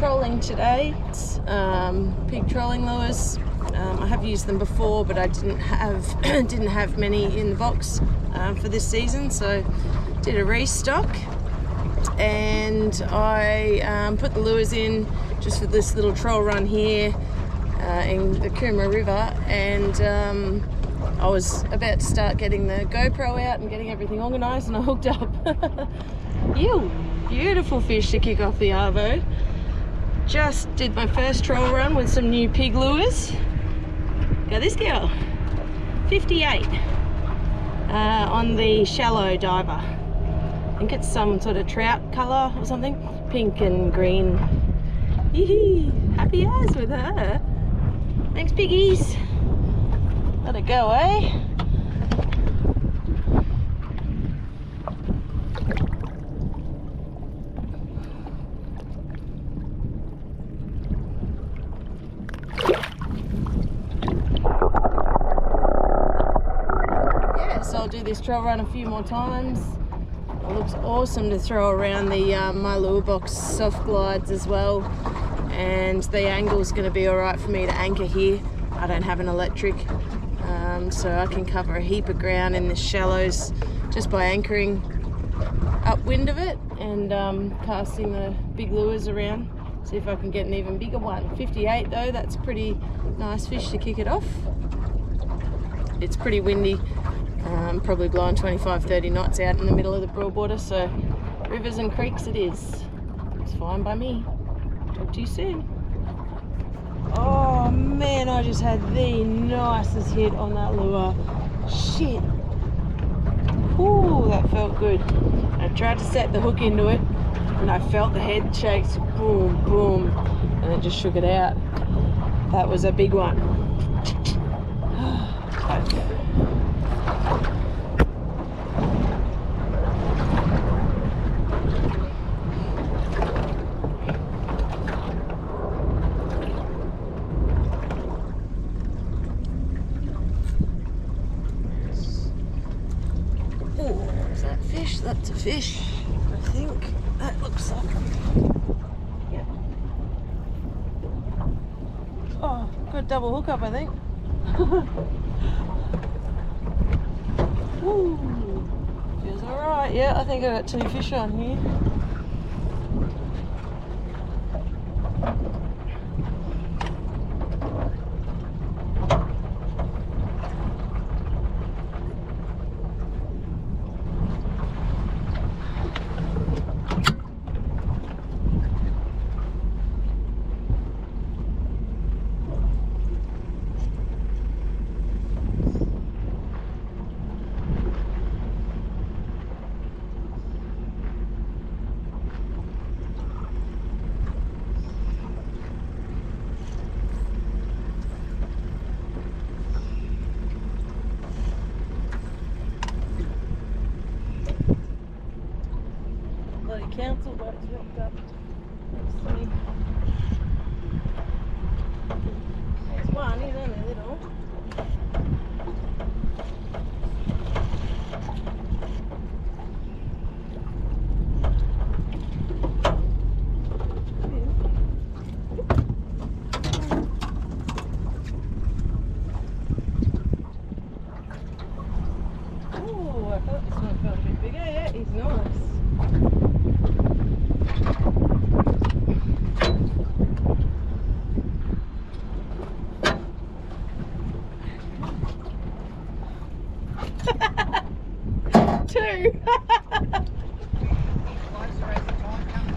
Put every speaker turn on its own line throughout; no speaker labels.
trolling today. It's pig trolling lures. I have used them before, but I didn't have many in the box for this season, so did a restock. And I put the lures in just for this little troll run here in the Coomera River, and I was about to start getting the GoPro out and getting everything organised, and I hooked up. Ew, beautiful fish to kick off the arvo. Just did my first troll run with some new pig lures. Go this girl, 58 on the shallow diver. I think it's some sort of trout colour or something, pink and green. Yee, happy as with her. Thanks, piggies. Let it go, eh? So I'll do this trail run a few more times. It looks awesome to throw around the my lure box soft glides as well, and the angle's going to be alright for me to anchor here. I don't have an electric, so I can cover a heap of ground in the shallows just by anchoring upwind of it and casting the big lures around. See if I can get an even bigger one. 58 though, that's a pretty nice fish to kick it off. It's pretty windy. Probably blowing 25-30 knots out in the middle of the Broadwater, so rivers and creeks it is. It's fine by me. Talk to you soon. Oh man, I just had the nicest hit on that lure. Shit. Ooh, that felt good. I tried to set the hook into it and I felt the head shakes, boom, boom, and it just shook it out. That was a big one. That's a fish, I think. That looks like yeah. Oh, good double hookup, I think. Woo, feels alright. Yeah, I think I got 2 fish on here. Council boats rocked up next to me. There's one, he's only little. Oh, I thought this one felt a bit bigger. Yeah, he's nice.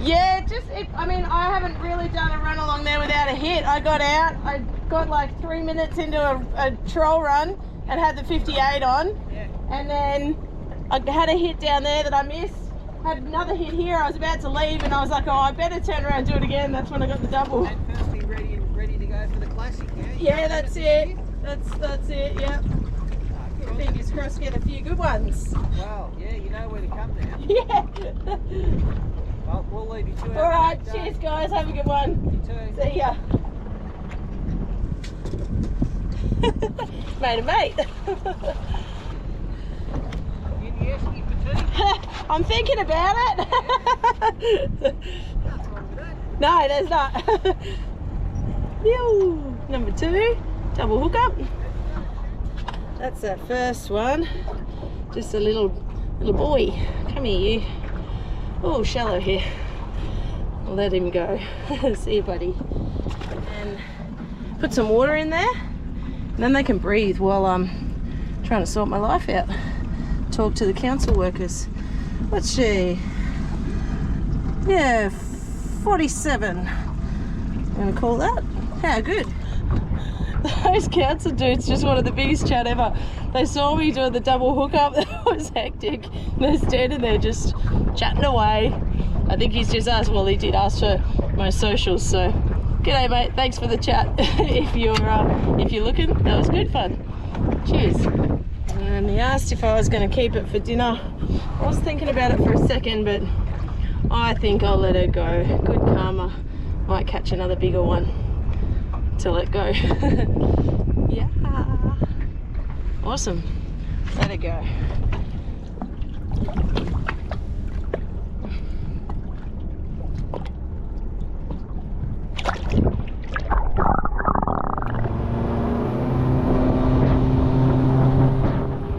Yeah, I mean, I haven't really done a run along there without a hit. I got out, I got like 3 minutes into a troll run and had the 58 on. Yeah. And then I had a hit down there that I missed. Had another hit here, I was about to leave and I was like, oh, I better turn around and do it again. That's when I got the double.
And first be ready to go for the classic, yeah?
Yeah, that's it. That's it, yeah. Fingers crossed, get a few good ones.
Well, yeah, you know where to come now.
Yeah.
Well, we'll leave you to it.
Alright, cheers guys, have a good one.
You too.
See ya. Mate a mate.
You asking for tea?
I'm thinking about it.
That's what I'm doing.
No, there's not. Ew. Number 2, double hookup. That's that first one. Just a little boy. Come here, you. Oh, shallow here. I'll let him go. See you, buddy. And put some water in there. And then they can breathe while I'm trying to sort my life out. Talk to the council workers. What's she? Yeah, 47. I'm gonna call that. How good. Those council dudes just wanted the biggest chat ever. They saw me doing the double hookup. That was hectic. They're standing there just chatting away. I think he's just asked, well, he did ask for my socials, so g'day mate, thanks for the chat. if you're looking, that was good fun. Cheers. And he asked if I was going to keep it for dinner. I was thinking about it for a second, but I think I'll let it go. Good karma. Might catch another bigger one to let go. Yeah. Awesome. Let it go.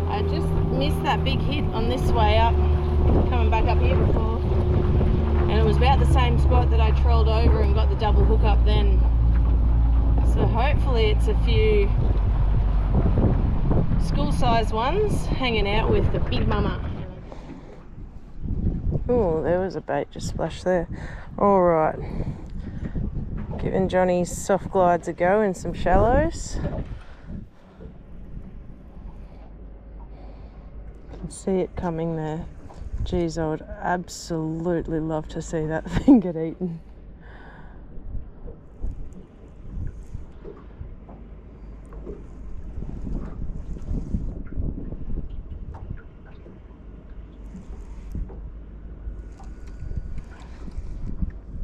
I just missed that big hit on this way up, coming back up here before. And it was about the same spot that I trolled over and got the double hookup then. So hopefully it's a few school-sized ones hanging out with the big mama. Oh, there was a bait just splashed there. All right, giving Johnny's soft glides a go in some shallows. Can see it coming there. Geez, I would absolutely love to see that thing get eaten.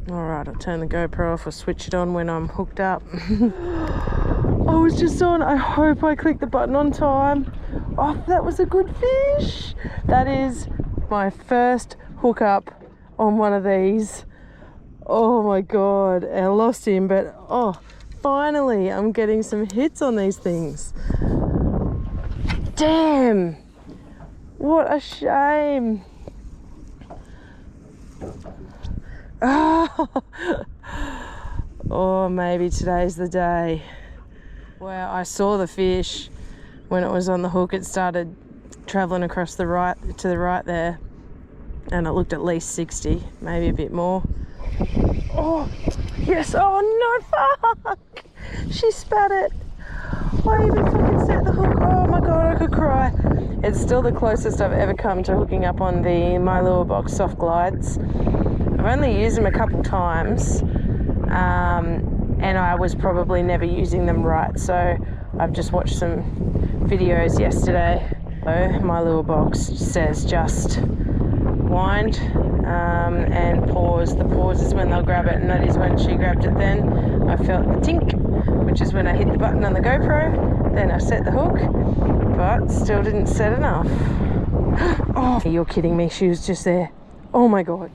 Alright, I'll turn the GoPro off or switch it on when I'm hooked up. I was just on. I hope I clicked the button on time. Oh, that was a good fish. That is my first hookup on one of these. Oh my god, I lost him, but oh, finally I'm getting some hits on these things. Damn, what a shame. Oh, maybe today's the day. Wow, I saw the fish when it was on the hook. It started traveling across the right to the right there, and it looked at least 60, maybe a bit more. Oh yes. Oh no, fuck, she spat it. I even fucking set the hook. Oh my god, I could cry. It's still the closest I've ever come to hooking up on the My Lure Box soft glides. I've only used them a couple times, and I was probably never using them right, so I've just watched some videos yesterday. So My Lure Box says just wind and pause. The pause is when they'll grab it, and that is when she grabbed it then. I felt the tink, which is when I hit the button on the GoPro, then I set the hook, but still didn't set enough. Oh, you're kidding me, she was just there. Oh my god.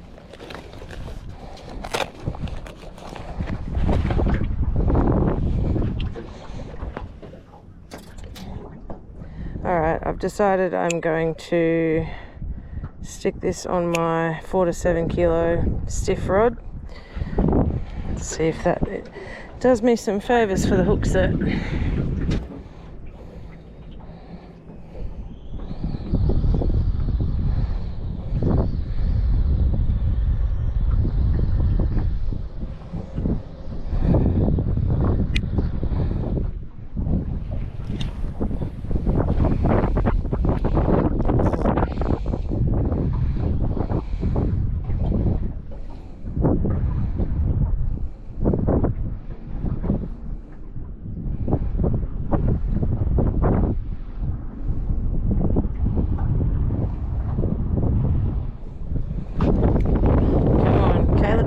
Alright, I've decided I'm going to stick this on my 4 to 7 kilo stiff rod. Let's see if that does me some favours for the hook set.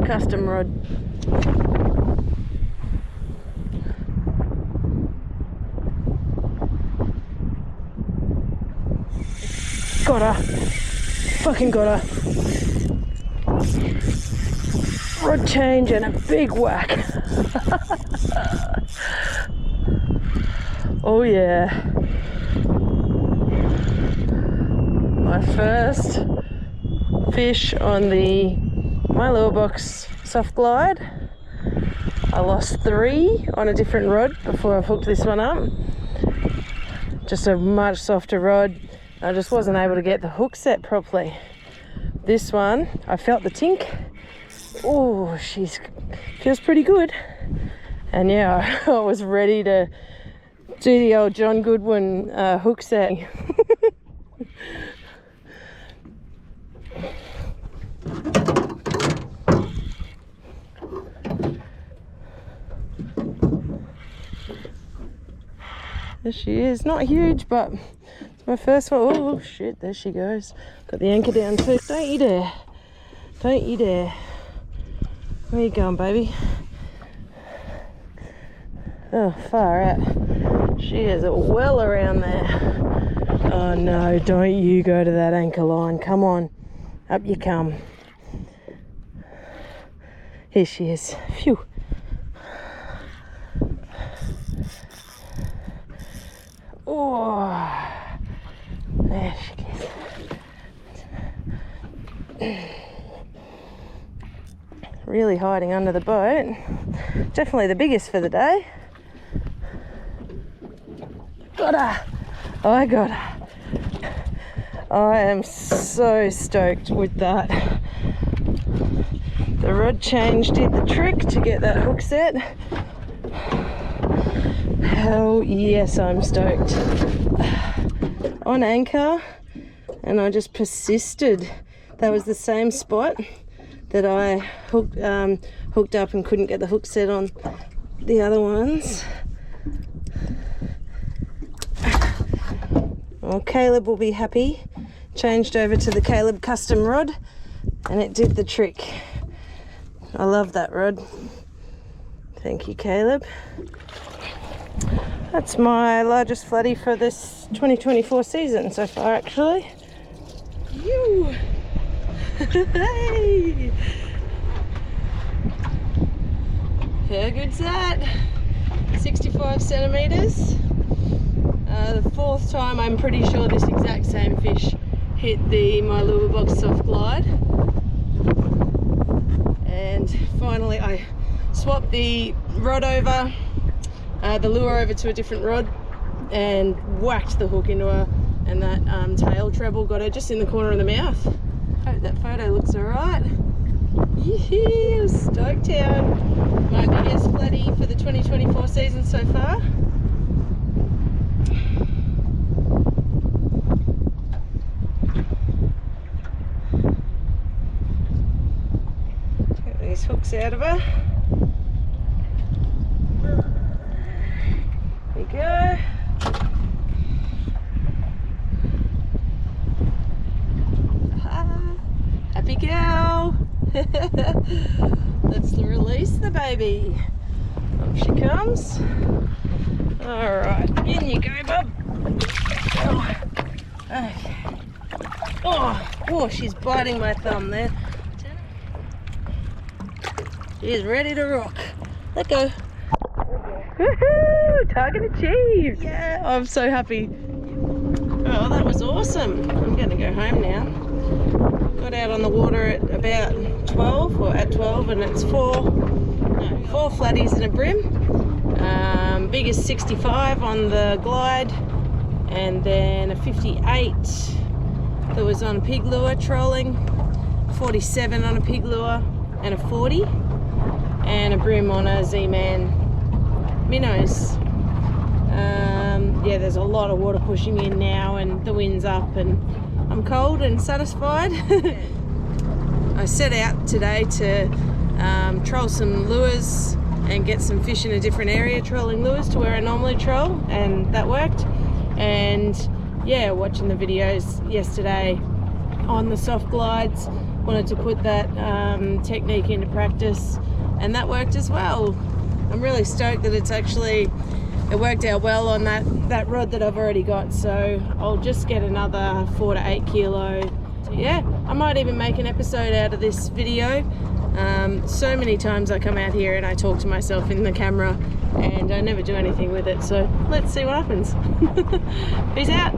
Custom rod. Got her. Fucking got her. Rod change and a big whack. Oh yeah. My first fish on my lure box soft glide. I lost 3 on a different rod before I've hooked this one up. Just a much softer rod. I just wasn't able to get the hook set properly. This one, I felt the tink. Oh, feels pretty good. And yeah, I was ready to do the old John Goodwin hook set. There she is. Not huge, but it's my first one. Oh shit, there she goes. Got the anchor down too. Don't you dare. Don't you dare. Where you going, baby? Oh, far out. She is well around there. Oh no, don't you go to that anchor line. Come on. Up you come. Here she is. Phew. Oh, there she is. Really hiding under the boat. Definitely the biggest for the day. Got her. I got her. I am so stoked with that. The rod change did the trick to get that hook set. Hell yes, I'm stoked. On anchor, and I just persisted. That was the same spot that I hooked up and couldn't get the hook set on the other ones. Well, Caleb will be happy. Changed over to the Caleb custom rod and it did the trick. I love that rod. Thank you, Caleb. That's my largest flatty for this 2024 season so far, actually. You. Hey. How good's that? 65 centimeters. The 4th time, I'm pretty sure this exact same fish hit my lure box soft glide. And finally, I swapped the rod over, the lure over to a different rod, and whacked the hook into her. And that tail treble got her just in the corner of the mouth. Hope that photo looks alright. Yee-hee, Stoketown. My biggest flatty for the 2024 season so far. Get these hooks out of her. There we go. Happy girl. Let's release the baby. Up she comes. Alright, in you go, bub. Oh. Okay. Oh, she's biting my thumb there. She's ready to rock. Let go. Woohoo! Target achieved! Yeah, I'm so happy. Oh, that was awesome. I'm going to go home now. Got out on the water at about 12, or at 12, and it's four flatties and a brim. Biggest 65 on the glide, and then a 58 that was on a pig lure trolling, 47 on a pig lure, and a 40, and a brim on a Z-Man minnows. Yeah, there's a lot of water pushing in now, and the wind's up, and I'm cold and satisfied. I set out today to troll some lures and get some fish in a different area, trolling lures to where I normally troll, and that worked. And yeah, watching the videos yesterday on the soft glides, wanted to put that technique into practice, and that worked as well. I'm really stoked that it worked out well on that rod that I've already got, so I'll just get another 4 to 8 kilo yeah, I might even make an episode out of this video. So many times I come out here and I talk to myself in the camera and I never do anything with it, so let's see what happens. Peace out.